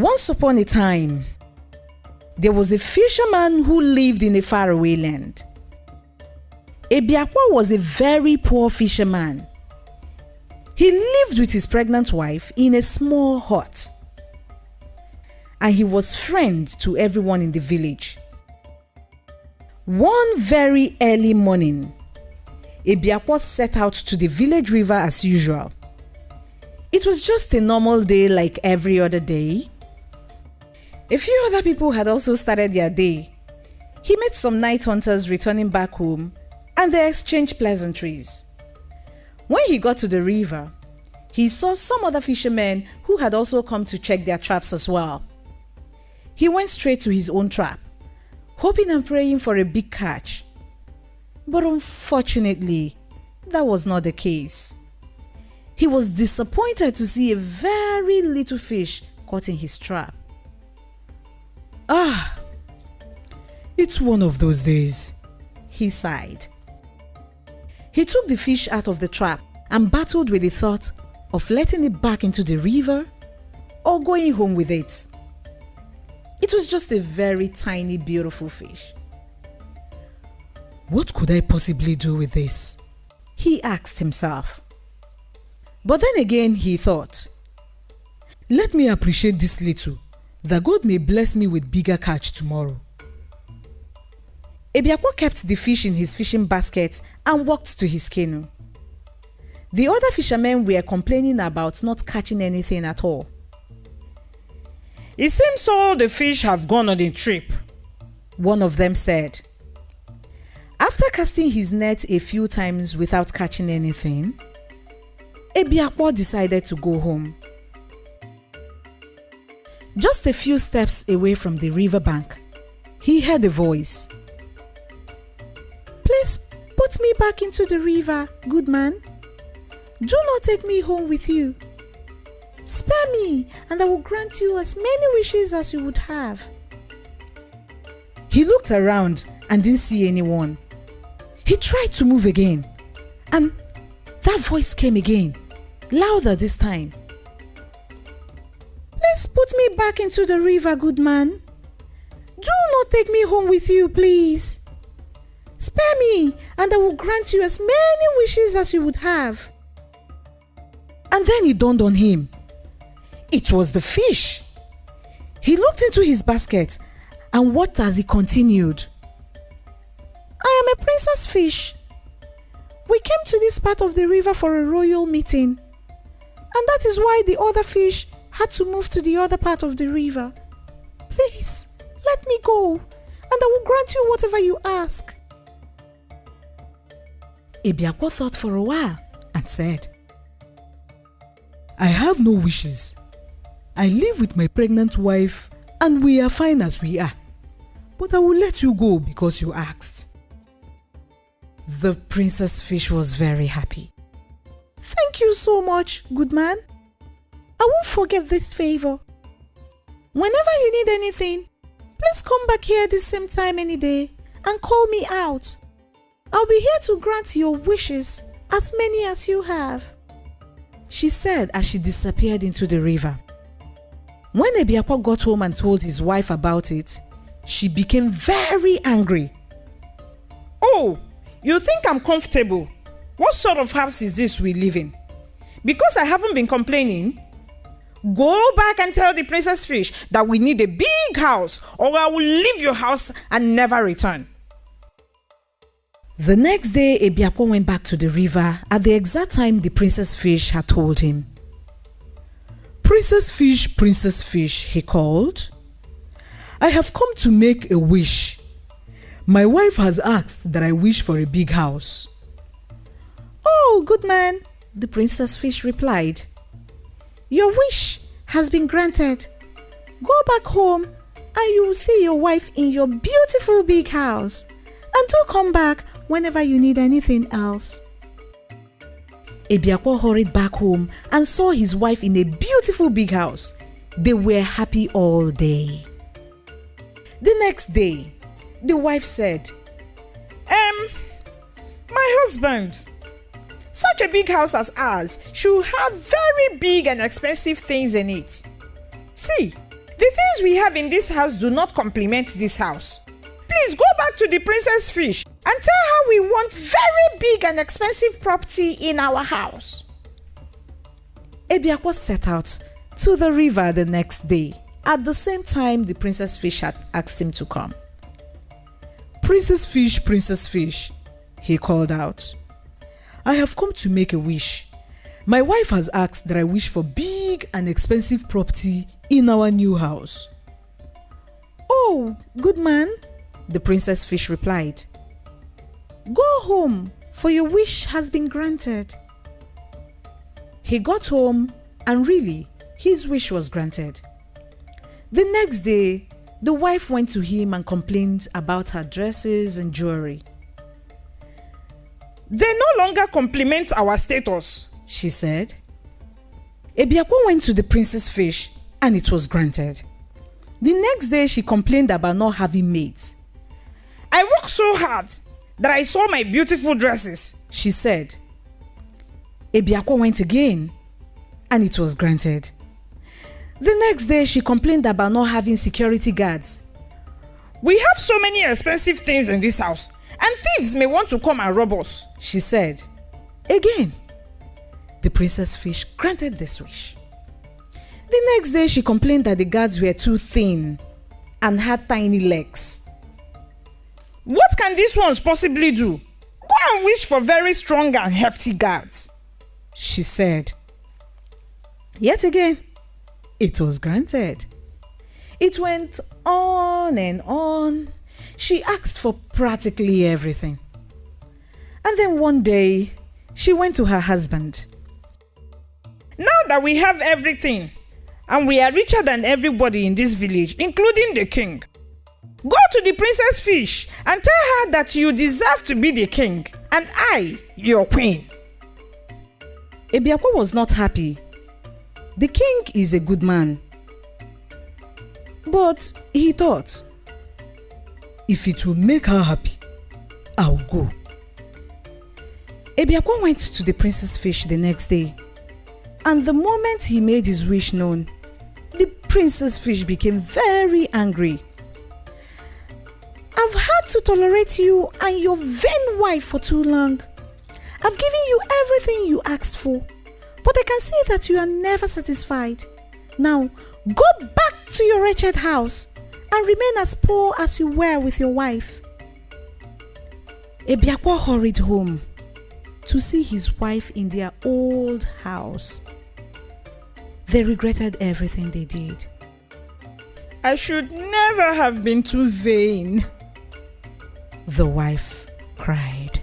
Once upon a time, there was a fisherman who lived in a faraway land. Ebiakwa was a very poor fisherman. He lived with his pregnant wife in a small hut, and he was friend to everyone in the village. One very early morning, Ebiakwa set out to the village river as usual. It was just a normal day like every other day. A few other people had also started their day. He met some night hunters returning back home, and they exchanged pleasantries. When he got to the river, he saw some other fishermen who had also come to check their traps as well. He went straight to his own trap, hoping and praying for a big catch. But unfortunately, that was not the case. He was disappointed to see a very little fish caught in his trap. It's one of those days, he sighed. He took the fish out of the trap and battled with the thought of letting it back into the river or going home with it. It was just a very tiny, beautiful fish. What could I possibly do with this? He asked himself. But then again he thought, let me appreciate this little, that God may bless me with bigger catch tomorrow. Ebiakwa kept the fish in his fishing basket and walked to his canoe. The other fishermen were complaining about not catching anything at all. It seems all the fish have gone on a trip, one of them said. After casting his net a few times without catching anything, Ebiakwa decided to go home. Just a few steps away from the riverbank, he heard a voice. Please put me back into the river, good man. Do not take me home with you. Spare me, and I will grant you as many wishes as you would have. He looked around and didn't see anyone. He tried to move again, and that voice came again, louder this time. Please put me back into the river, good man. Do not take me home with you, please. Spare me, and I will grant you as many wishes as you would have. And then it dawned on him. It was the fish. He looked into his basket and watched as he continued. I am a princess fish. We came to this part of the river for a royal meeting, and that is why the other fish had to move to the other part of the river. Please, let me go, and I will grant you whatever you ask. Ebiakwa thought for a while and said, I have no wishes. I live with my pregnant wife and we are fine as we are. But I will let you go because you asked. The princess fish was very happy. Thank you so much, good man. I won't forget this favor. Whenever you need anything, please come back here at the same time any day and call me out. I'll be here to grant your wishes, as many as you have, she said as she disappeared into the river. When Ebiakwa got home and told his wife about it, she became very angry. Oh, you think I'm comfortable? What sort of house is this we live in? Because I haven't been complaining? Go back and tell the princess fish that we need a big house, or I will leave your house and never return. The next day, Ebiakwa went back to the river at the exact time the princess fish had told him. Princess fish, he called. I have come to make a wish. My wife has asked that I wish for a big house. Oh, good man, the princess fish replied. Your wish has been granted. Go back home and you will see your wife in your beautiful big house. And do come back whenever you need anything else. Ebiakwa hurried back home and saw his wife in a beautiful big house. They were happy all day. The next day, the wife said, My husband, such a big house as ours should have very big and expensive things in it. See, The things we have in this house do not complement this house. Please go back to the Princess Fish and tell her we want very big and expensive property in our house. Ebiakwa set out to the river the next day. At the same time, the Princess Fish had asked him to come. Princess Fish, he called out. I have come to make a wish. My wife has asked that I wish for big and expensive property in our new house. Oh, good man, the Princess Fish replied. Go home, for your wish has been granted. He got home, and really, his wish was granted. The next day, the wife went to him and complained about her dresses and jewelry. They no longer complement our status, she said. Ebiakwa went to the Princess Fish, and it was granted. The next day, she complained about not having maids. I worked so hard that I saw my beautiful dresses, she said. Ebiakwa went again, and it was granted. The next day, she complained about not having security guards. We have so many expensive things in this house, and thieves may want to come and rob us, she said. Again, the Princess Fish granted this wish. The next day, she complained that the guards were too thin and had tiny legs. What can these ones possibly do? Go and wish for very strong and hefty guards, she said. Yet again, it was granted. It went on and on. She asked for practically everything. And then one day, she went to her husband. Now that we have everything, and we are richer than everybody in this village, including the king, go to the Princess Fish and tell her that you deserve to be the king, and I, your queen. Ebiakwa was not happy. The king is a good man. But he thought, if it will make her happy, I'll go. Ebiakwa went to the Princess Fish the next day, and the moment he made his wish known, the Princess Fish became very angry. I've had to tolerate you and your vain wife for too long. I've given you everything you asked for, but I can see that you are never satisfied. Now, go back to your wretched house and remain as poor as you were with your wife. Ebiakwa hurried home to see his wife in their old house. They regretted everything they did. I should never have been too vain, the wife cried.